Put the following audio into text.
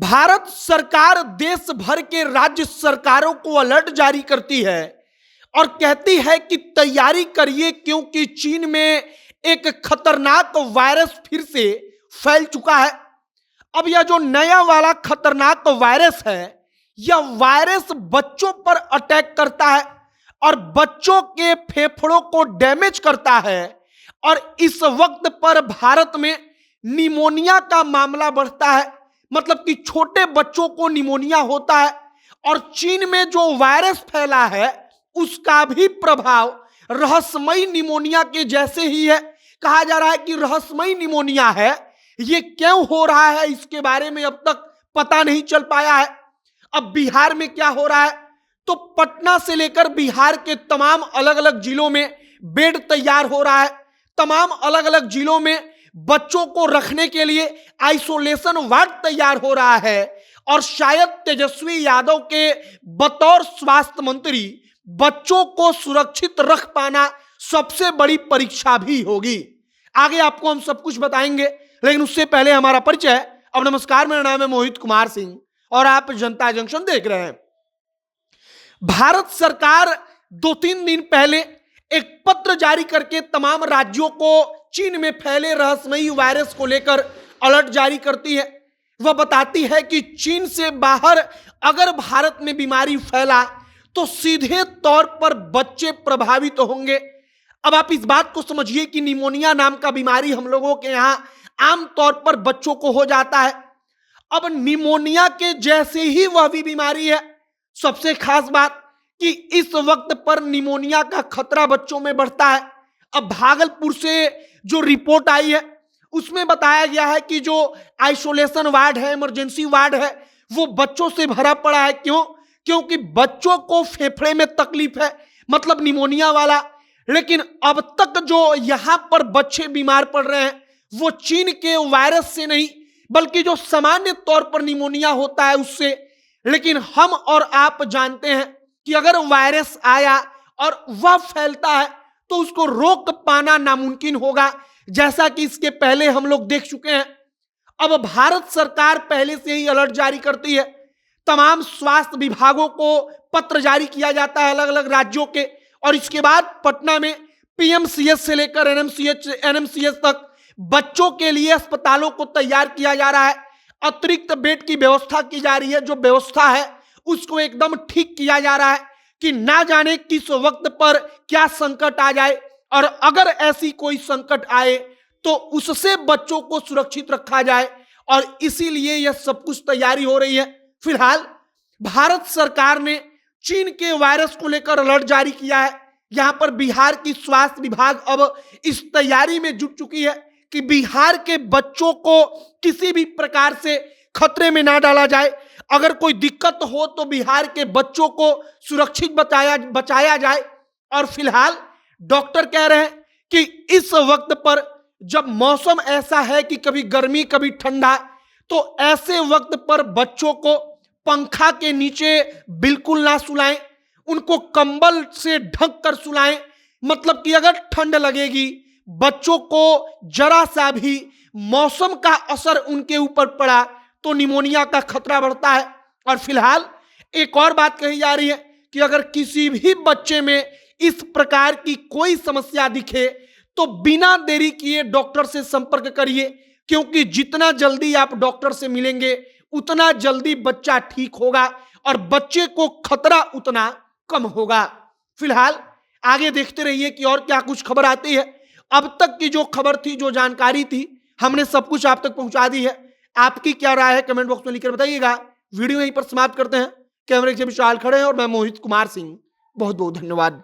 भारत सरकार देश भर के राज्य सरकारों को अलर्ट जारी करती है और कहती है कि तैयारी करिए, क्योंकि चीन में एक खतरनाक वायरस फिर से फैल चुका है। अब यह जो नया वाला खतरनाक वायरस है, यह वायरस बच्चों पर अटैक करता है और बच्चों के फेफड़ों को डैमेज करता है। और इस वक्त पर भारत में निमोनिया का मामला बढ़ता है, मतलब कि छोटे बच्चों को निमोनिया होता है। और चीन में जो वायरस फैला है उसका भी प्रभाव रहस्यमयी निमोनिया के जैसे ही है। कहा जा रहा है कि रहस्यमयी निमोनिया है, ये क्यों हो रहा है इसके बारे में अब तक पता नहीं चल पाया है। अब बिहार में क्या हो रहा है, तो पटना से लेकर बिहार के तमाम अलग अलग जिलों में बेड तैयार हो रहा है। तमाम अलग अलग जिलों में बच्चों को रखने के लिए आइसोलेशन वार्ड तैयार हो रहा है। और शायद तेजस्वी यादव के बतौर स्वास्थ्य मंत्री बच्चों को सुरक्षित रख पाना सबसे बड़ी परीक्षा भी होगी। आगे आपको हम सब कुछ बताएंगे, लेकिन उससे पहले हमारा परिचय। अब नमस्कार, मेरा नाम है मोहित कुमार सिंह और आप जनता जंक्शन देख रहे हैं। भारत सरकार 2-3 दिन पहले एक पत्र जारी करके तमाम राज्यों को चीन में फैले रहस्यमयी वायरस को लेकर अलर्ट जारी करती है। वह बताती है कि चीन से बाहर अगर भारत में बीमारी फैला तो सीधे तौर पर बच्चे प्रभावित होंगे। अब आप इस बात को समझिए कि निमोनिया नाम का बीमारी हम लोगों के यहां आमतौर पर बच्चों को हो जाता है। अब निमोनिया के जैसे ही वह भी बीमारी है। सबसे खास बात कि इस वक्त पर निमोनिया का खतरा बच्चों में बढ़ता है। अब भागलपुर से जो रिपोर्ट आई है उसमें बताया गया है कि जो आइसोलेशन वार्ड है, इमरजेंसी वार्ड है, वो बच्चों से भरा पड़ा है। क्यों? क्योंकि बच्चों को फेफड़े में तकलीफ है, मतलब निमोनिया वाला। लेकिन अब तक जो यहां पर बच्चे बीमार पड़ रहे हैं वो चीन के वायरस से नहीं, बल्कि जो सामान्य तौर पर निमोनिया होता है उससे। लेकिन हम और आप जानते हैं कि अगर वायरस आया और वह फैलता है तो उसको रोक पाना नामुमकिन होगा, जैसा कि इसके पहले हम लोग देख चुके हैं। अब भारत सरकार पहले से ही अलर्ट जारी करती है। तमाम स्वास्थ्य विभागों को पत्र जारी किया जाता है अलग अलग राज्यों के, और इसके बाद पटना में पीएमसीएच से लेकर एनएमसीएच तक बच्चों के लिए अस्पतालों को तैयार किया जा रहा है। अतिरिक्त बेड की व्यवस्था की जा रही है। जो व्यवस्था है उसको एकदम ठीक किया जा रहा है कि ना जाने किस वक्त पर क्या संकट आ जाए, और अगर ऐसी कोई संकट आए तो उससे बच्चों को सुरक्षित रखा जाए। और इसीलिए यह सब कुछ तैयारी हो रही है। फिलहाल भारत सरकार ने चीन के वायरस को लेकर अलर्ट जारी किया है। यहां पर बिहार की स्वास्थ्य विभाग अब इस तैयारी में जुट चुकी है कि बिहार के बच्चों को किसी भी प्रकार से खतरे में ना डाला जाए। अगर कोई दिक्कत हो तो बिहार के बच्चों को सुरक्षित बचाया जाए। और फिलहाल डॉक्टर कह रहे हैं कि इस वक्त पर जब मौसम ऐसा है कि कभी गर्मी कभी ठंडा, तो ऐसे वक्त पर बच्चों को पंखा के नीचे बिल्कुल ना सुलाएं, उनको कंबल से ढक कर सुलाएं। मतलब कि अगर ठंड लगेगी, बच्चों को जरा सा भी मौसम का असर उनके ऊपर पड़ा तो निमोनिया का खतरा बढ़ता है। और फिलहाल एक और बात कही जा रही है कि अगर किसी भी बच्चे में इस प्रकार की कोई समस्या दिखे तो बिना देरी किए डॉक्टर से संपर्क करिए, क्योंकि जितना जल्दी आप डॉक्टर से मिलेंगे उतना जल्दी बच्चा ठीक होगा और बच्चे को खतरा उतना कम होगा। फिलहाल आगे देखते रहिए कि और क्या कुछ खबर आती है। अब तक की जो खबर थी, जो जानकारी थी, हमने सब कुछ आप तक पहुंचा दी है। आपकी क्या राय है कमेंट बॉक्स में लिखकर बताइएगा। वीडियो यहीं पर समाप्त करते हैं। कैमरे के विशाल खड़े हैं और मैं मोहित कुमार सिंह। बहुत बहुत धन्यवाद।